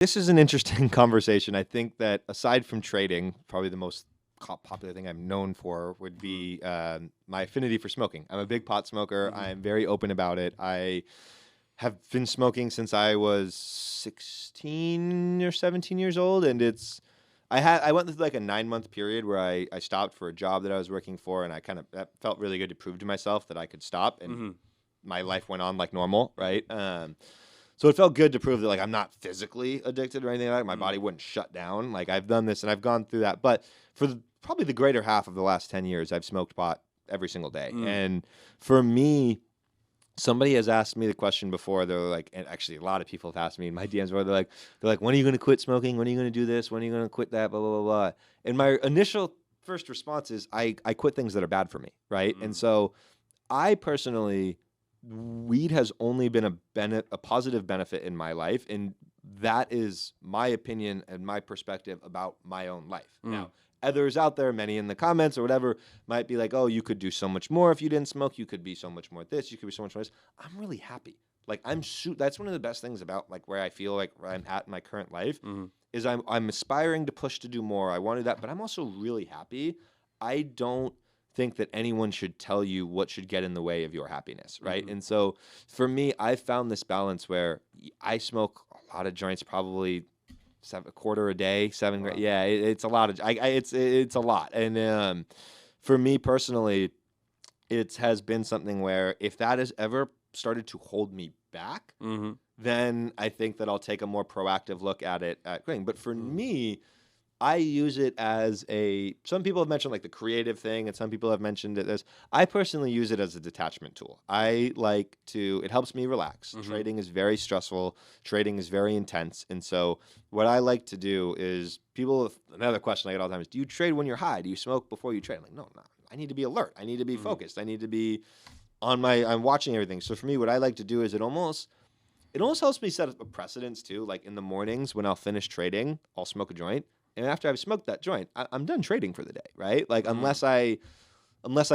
This is an interesting conversation. I think that aside from trading, probably the most popular thing I'm known for would be my affinity for smoking. I'm a big pot smoker. I'm very open about it. I have been smoking since I was 16 or 17 years old, and I went through like a 9-month period where I stopped for a job that I was working for, and that felt really good to prove to myself that I could stop, and my life went on like normal, right? So it felt good to prove that like I'm not physically addicted or anything like that. My body wouldn't shut down. Like I've done this and I've gone through that. But for probably the greater half of the last 10 years, I've smoked pot every single day. And for me, somebody has asked me the question before. They're like, and actually a lot of people have asked me in my DMs where they're like, when are you going to quit smoking? When are you going to do this? When are you going to quit that? Blah, blah, blah, blah. And my initial first response is I quit things that are bad for me. Right. And so I personally, weed has only been a positive benefit in my life, and that is my opinion and my perspective about my own life. Now, others out there, many in the comments or whatever, might be like, oh, you could do so much more if you didn't smoke. You could be so much more this. You could be so much more this. I'm really happy. Like that's one of the best things about like where I feel like where I'm at in my current life is I'm aspiring to push to do more. I want to do that, but I'm also really happy. I don't think that anyone should tell you what should get in the way of your happiness, right? And so for me, I found this balance where I smoke a lot of joints, probably a quarter a day, 7 Wow. Yeah, it's a lot of it's a lot. And for me personally, it has been something where if that has ever started to hold me back, then I think that I'll take a more proactive look at it at quitting. But for me, I use it as some people have mentioned like the creative thing, and some people have mentioned it as, I personally use it as a detachment tool. It helps me relax. Trading is very stressful. Trading is very intense. And so what I like to do is another question I get all the time is, do you trade when you're high? Do you smoke before you trade? I'm like, no. I need to be alert. I need to be focused. I need to be I'm watching everything. So for me, what I like to do is it almost helps me set up a precedence too. Like in the mornings when I'll finish trading, I'll smoke a joint. And after I've smoked that joint, I'm done trading for the day, right? Like unless I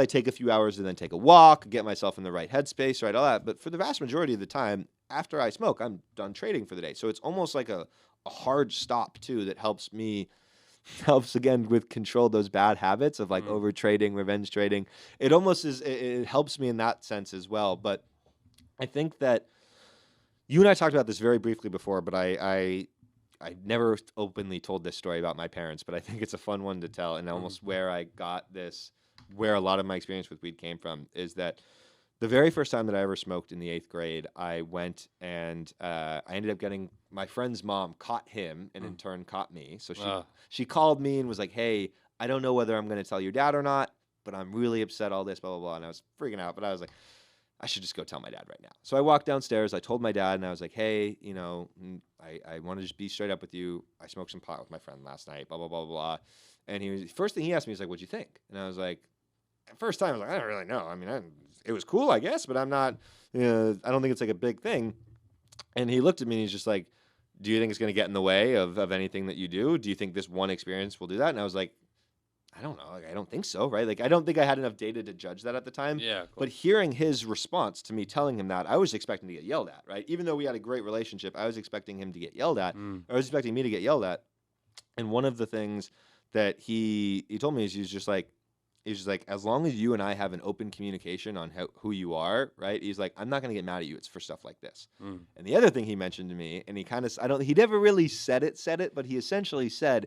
take a few hours to then take a walk, get myself in the right headspace, right, all that. But for the vast majority of the time, after I smoke, I'm done trading for the day. So it's almost like a hard stop too that helps again with control those bad habits of like over trading, revenge trading. It almost it helps me in that sense as well. But I think that you and I talked about this very briefly before, but I never openly told this story about my parents, but I think it's a fun one to tell. And almost where a lot of my experience with weed came from is that the very first time that I ever smoked in the 8th grade, I went and I ended up getting my friend's mom caught him and in turn caught me. So she called me and was like, hey, I don't know whether I'm going to tell your dad or not, but I'm really upset, all this, blah, blah, blah. And I was freaking out, but I was like, I should just go tell my dad right now. So I walked downstairs. I told my dad, and I was like, hey, I want to just be straight up with you. I smoked some pot with my friend last night, blah, blah, blah, blah. And first thing he asked me was like, what'd you think? And I was like, first time I was like, I don't really know. I mean, it was cool, I guess, but I'm not, I don't think it's like a big thing. And he looked at me and he's just like, do you think it's going to get in the way of anything that you do? Do you think this one experience will do that? And I was like, I don't know. Like, I don't think so, right? Like, I don't think I had enough data to judge that at the time. Yeah, cool. But hearing his response to me telling him that, I was expecting to get yelled at, right? Even though we had a great relationship, I was expecting him to get yelled at. I was expecting me to get yelled at. And one of the things that he told me is he's just like, as long as you and I have an open communication on who you are, right? He's like, I'm not going to get mad at you. It's for stuff like this. And the other thing he mentioned to me, and he never really said it, but he essentially said,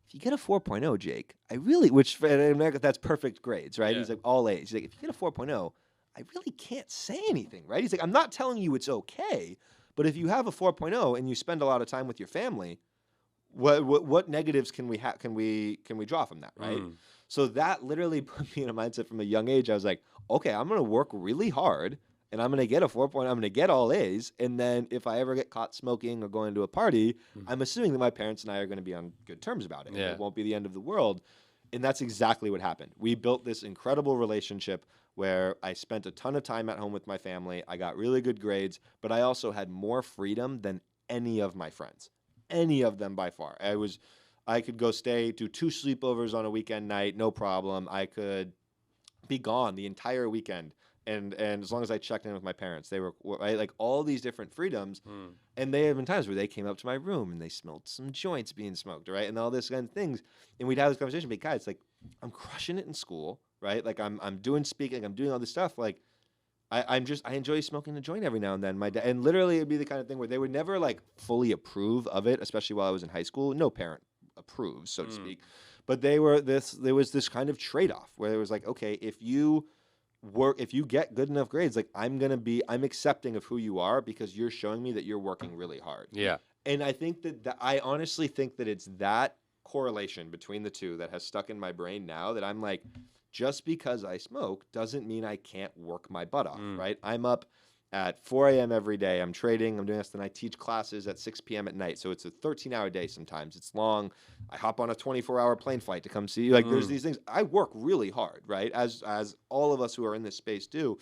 if you get a 4.0, Jake, in America, that's perfect grades, right? Yeah. He's like, all A's. He's like, if you get a 4.0, I really can't say anything, right? He's like, I'm not telling you it's okay, but if you have a 4.0 and you spend a lot of time with your family, what negatives can we draw from that, right? So that literally put me in a mindset from a young age. I was like, okay, I'm going to work really hard and I'm going to get a 4.0. I'm going to get all A's. And then if I ever get caught smoking or going to a party, I'm assuming that my parents and I are going to be on good terms about it. Yeah. It won't be the end of the world. And that's exactly what happened. We built this incredible relationship where I spent a ton of time at home with my family. I got really good grades, but I also had more freedom than any of my friends, any of them by far. I could go do 2 sleepovers on a weekend night, no problem. I could be gone the entire weekend and as long as I checked in with my parents, they were right, like all these different freedoms. And they have been times where they came up to my room and they smelled some joints being smoked, right, and all this kind of things, and we'd have this conversation. But guys, like, I'm crushing it in school, right? Like I'm doing speaking, I'm doing all this stuff, like. I enjoy smoking a joint every now and then. My dad, and literally it'd be the kind of thing where they would never like fully approve of it, especially while I was in high school. No parent approves, so to speak. But there was this kind of trade-off where it was like, okay, if you get good enough grades, like I'm accepting of who you are because you're showing me that you're working really hard. Yeah. And I think that I honestly think that it's that correlation between the two that has stuck in my brain now that I'm like, just because I smoke doesn't mean I can't work my butt off, right? I'm up at 4 a.m. every day. I'm trading. I'm doing this. Then I teach classes at 6 p.m. at night. So it's a 13-hour day sometimes. It's long. I hop on a 24-hour plane flight to come see you. Like, there's these things. I work really hard, right? As all of us who are in this space do.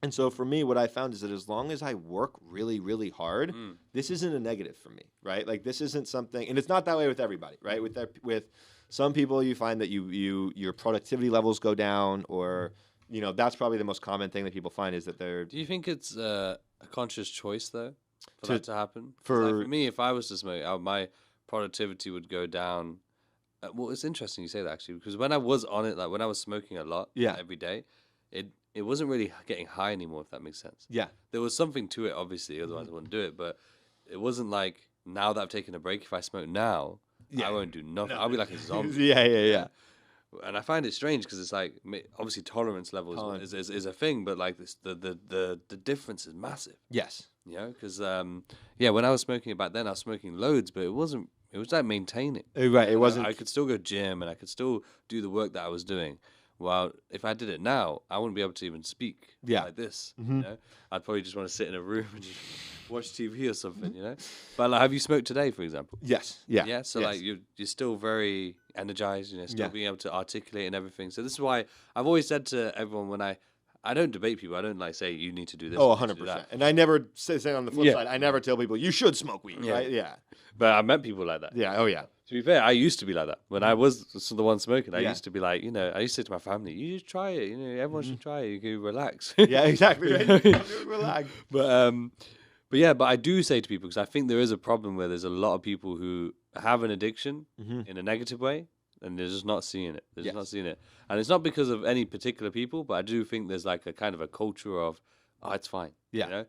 And so for me, what I found is that as long as I work really, really hard, this isn't a negative for me, right? Like, this isn't something, and it's not that way with everybody, right? With some people, you find that your productivity levels go down, or that's probably the most common thing that people find is that they're. Do you think it's a conscious choice though for that to happen? For Like, for me, if I was to smoke, my productivity would go down. Well, it's interesting you say that actually, because when I was on it, like when I was smoking a lot, every day, it wasn't really getting high anymore. If that makes sense. Yeah, there was something to it, obviously, otherwise I wouldn't do it. But it wasn't like now that I've taken a break. If I smoke now. I won't do nothing. I'll be like a zombie. Yeah. And I find it strange because it's like, obviously tolerance level is a thing, but like this, the difference is massive. Yes. Because when I was smoking it back then, I was smoking loads, but it was like maintaining. Right. It wasn't. I could still go gym and I could still do the work that I was doing. Well, if I did it now, I wouldn't be able to even speak like this. I'd probably just want to sit in a room and just watch TV or something. But like, have you smoked today, for example? Yes. Yeah. Yeah. So like you're still very energized. Still being able to articulate and everything. So this is why I've always said to everyone when I don't debate people. I don't like say you need to do this. Oh, 100%. And I never say on the flip side. I never tell people you should smoke weed. Right? Yeah. But I met people like that. Yeah. Oh yeah. To be fair, I used to be like that. When I was the one smoking, I used to be like, I used to say to my family, you should try it. Everyone should try it. You can relax. Yeah, exactly. Right? Relax. But I do say to people, because I think there is a problem where there's a lot of people who have an addiction in a negative way, and they're just not seeing it. They're just not seeing it. And it's not because of any particular people, but I do think there's like a kind of a culture of, oh, it's fine. Yeah.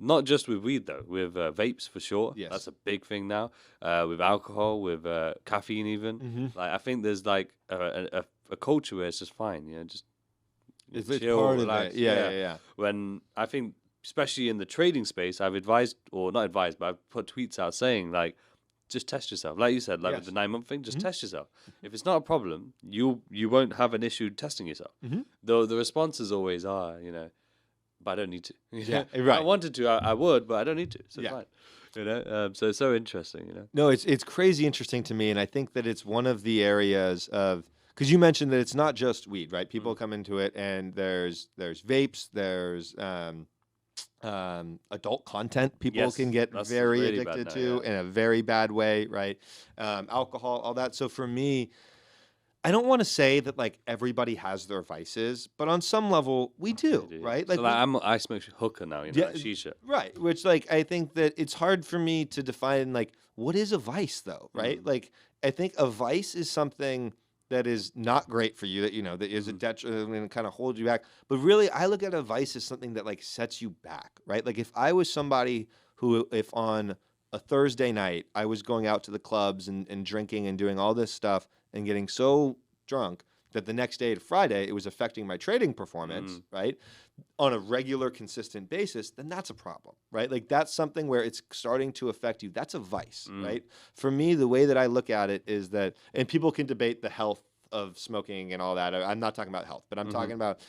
Not just with weed, though. With vapes, for sure. Yes. That's a big thing now. With alcohol, with caffeine even. Like I think there's like a culture where it's just fine. Just it's chill, part relax. Of it. Yeah. When I think, especially in the trading space, I've advised, or not advised, but I've put tweets out saying, like, just test yourself. Like you said, like with the 9-month thing, just test yourself. If it's not a problem, you won't have an issue testing yourself. Though the responses always are, but I don't need to. Yeah, right. If I wanted to, I would, but I don't need to. So it's fine. So it's so interesting. No, it's crazy interesting to me, and I think that it's one of the areas of, because you mentioned that it's not just weed, right? People come into it, and there's vapes, there's adult content people can get very really addicted now, to in a very bad way, right? Alcohol, all that. So for me, I don't want to say that like everybody has their vices, but on some level we do, right? Like, so I smoke hookah now, like shisha. Right. Which like I think that it's hard for me to define like what is a vice though, right? Like I think a vice is something that is not great for you, that that is a detriment and kind of holds you back. But really, I look at a vice as something that like sets you back, right? Like if I was somebody who, if on a Thursday night I was going out to the clubs and drinking and doing all this stuff and getting so drunk that the next day, Friday, it was affecting my trading performance, right? On a regular, consistent basis, then that's a problem, right? Like that's something where it's starting to affect you. That's a vice, right? For me, the way that I look at it is that, and people can debate the health of smoking and all that. I'm not talking about health, but I'm talking about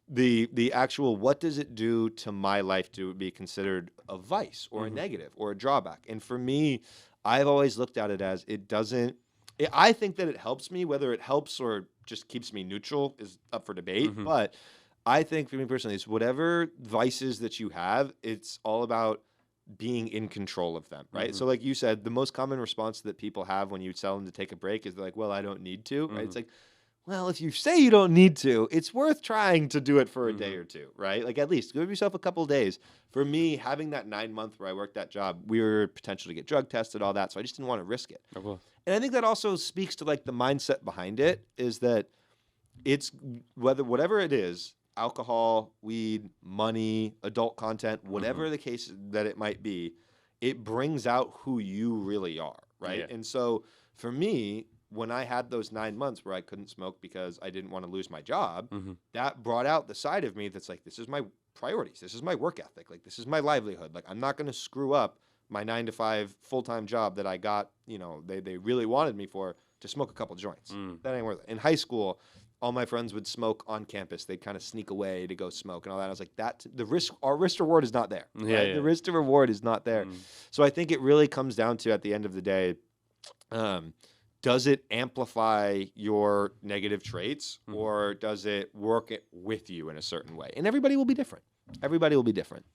the actual, what does it do to my life to be considered a vice or a negative or a drawback? And for me, I've always looked at it as I think that it helps me. Whether it helps or just keeps me neutral is up for debate. But I think for me personally, it's whatever vices that you have, it's all about being in control of them, right? So like you said, the most common response that people have when you tell them to take a break is they're like, well, I don't need to, right? It's like, well, if you say you don't need to, it's worth trying to do it for a day or two, right? Like at least give yourself a couple of days. For me, having that 9 month where I worked that job, we were potential to get drug tested, all that. So I just didn't want to risk it. And I think that also speaks to like the mindset behind it is that it's whatever it is, alcohol, weed, money, adult content, whatever the case that it might be, it brings out who you really are, right? Yeah. And so for me, when I had those 9 months where I couldn't smoke because I didn't want to lose my job, that brought out the side of me that's like, this is my priorities. This is my work ethic. Like, this is my livelihood. Like, I'm not going to screw up my 9 to 5 full-time job that I got, they really wanted me for to smoke a couple joints. That ain't worth it. In high school, all my friends would smoke on campus. They'd kind of sneak away to go smoke and all that. I was like, our risk to reward is not there. Right? Yeah. The risk to reward is not there. So I think it really comes down to, at the end of the day, does it amplify your negative traits or does it work it with you in a certain way? And everybody will be different. Everybody will be different.